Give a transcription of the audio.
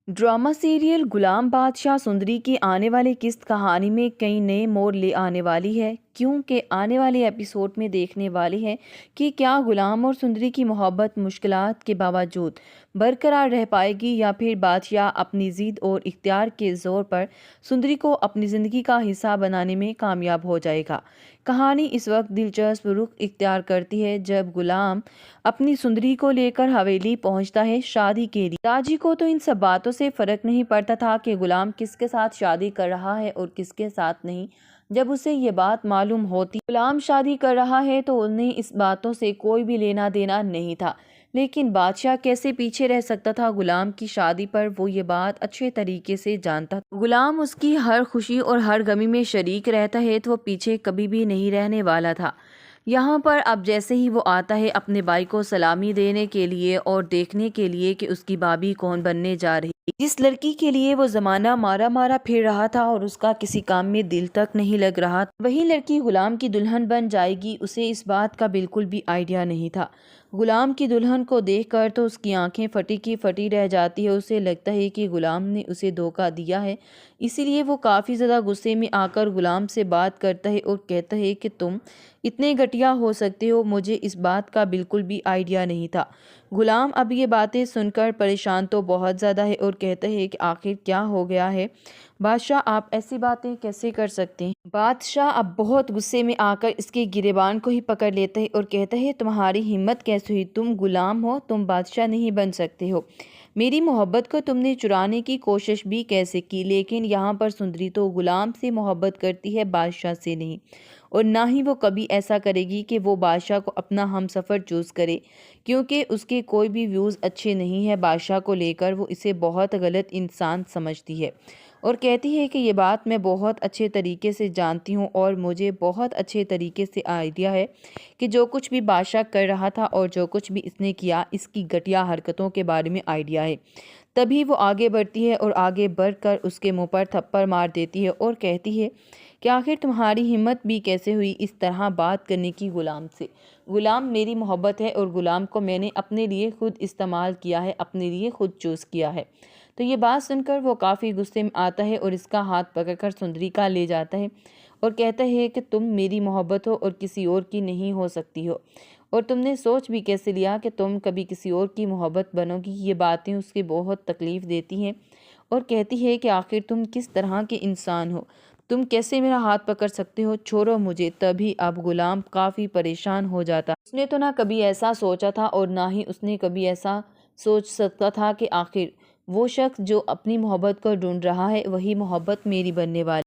Drama serial गुलाम बादशाह सुंदरी की आने वाली किस्त कहानी में कई नए मोड़ ले आने वाली है, क्योंकि आने वाले एपिसोड में देखने वाले हैं कि क्या गुलाम और सुंदरी की मोहब्बत मुश्किलात के बावजूद बरकरार रह पाएगी या फिर बादशाह अपनी जिद और इख्तियार के जोर पर सुंदरी को अपनी ज़िंदगी का हिस्सा बनाने में कामयाब हो जाएगा। कहानी इस वक्त दिलचस्प रुख इख्तियार करती है जब गुलाम अपनी सुंदरी को लेकर हवेली पहुंचता है शादी के लिए। ताजी को तो इन सब बातों से फर्क नहीं पड़ता था कि गुलाम किसके साथ शादी कर रहा है और किसके साथ नहीं। जब उसे ये बात मालूम होती गुलाम शादी कर रहा है तो उन्हें इस बातों से कोई भी लेना देना नहीं था, लेकिन बादशाह कैसे पीछे रह सकता था गुलाम की शादी पर। वो ये बात अच्छे तरीके से जानता था। गुलाम उसकी हर खुशी और हर गमी में शरीक रहता है तो वो पीछे कभी भी नहीं रहने वाला था। यहाँ पर अब जैसे ही वो आता है अपने भाई को सलामी देने के लिए और देखने के लिए कि उसकी भाभी कौन बनने जा रही, जिस लड़की के लिए वो जमाना मारा मारा फिर रहा था और उसका किसी काम में दिल तक नहीं लग रहा, वही लड़की गुलाम की दुल्हन बन जाएगी। उसे इस बात का बिल्कुल भी आइडिया नहीं था। गुलाम की दुल्हन को देखकर तो उसकी आंखें फटी की फटी रह जाती है। उसे लगता है कि गुलाम ने उसे धोखा दिया है, इसीलिए वो काफ़ी ज़्यादा गुस्से में आकर गुलाम से बात करता है और कहता है कि तुम इतने घटिया हो सकते हो, मुझे इस बात का बिल्कुल भी आइडिया नहीं था। गुलाम अब ये बातें सुनकर परेशान तो बहुत ज़्यादा है और कहता है कि आखिर क्या हो गया है बादशाह, आप ऐसी बातें कैसे कर सकते हैं। बादशाह अब बहुत गुस्से में आकर इसके गिरेबान को ही पकड़ लेता है और कहता है तुम्हारी हिम्मत कैसे हुई, तुम गुलाम हो, तुम बादशाह नहीं बन सकते हो। मेरी मोहब्बत को तुमने चुराने की कोशिश भी कैसे की, लेकिन यहाँ पर सुंदरी तो गुलाम से मोहब्बत करती है, बादशाह से नहीं। और ना ही वो कभी ऐसा करेगी कि वो बादशाह को अपना हमसफ़र चूज़ करे, क्योंकि उसके कोई भी व्यूज़ अच्छे नहीं है बादशाह को लेकर। वो इसे बहुत गलत इंसान समझती है और कहती है कि ये बात मैं बहुत अच्छे तरीके से जानती हूँ और मुझे बहुत अच्छे तरीके से आइडिया है कि जो कुछ भी बादशाह कर रहा था और जो कुछ भी इसने किया, इसकी घटिया हरकतों के बारे में आइडिया है। तभी वो आगे बढ़ती है और आगे बढ़कर उसके मुंह पर थप्पड़ मार देती है और कहती है कि आखिर तुम्हारी हिम्मत भी कैसे हुई इस तरह बात करने की गुलाम से। गुलाम मेरी मोहब्बत है और गुलाम को मैंने अपने लिए खुद इस्तेमाल किया है, अपने लिए खुद चूज़ किया है। तो ये बात सुनकर वो काफ़ी गुस्से में आता है और इसका हाथ पकड़कर सुंदरी का ले जाता है और कहता है कि तुम मेरी मोहब्बत हो और किसी और की नहीं हो सकती हो, और तुमने सोच भी कैसे लिया कि तुम कभी किसी और की मोहब्बत बनोगी। ये बातें उसके बहुत तकलीफ़ देती हैं और कहती है कि आखिर तुम किस तरह के इंसान हो, तुम कैसे मेरा हाथ पकड़ सकते हो, छोड़ो मुझे। तभी अब गुलाम काफ़ी परेशान हो जाता। उसने तो ना कभी ऐसा सोचा था और ना ही उसने कभी ऐसा सोच सकता था कि आखिर वो शख्स जो अपनी मोहब्बत को ढूंढ रहा है वही मोहब्बत मेरी बनने वाली।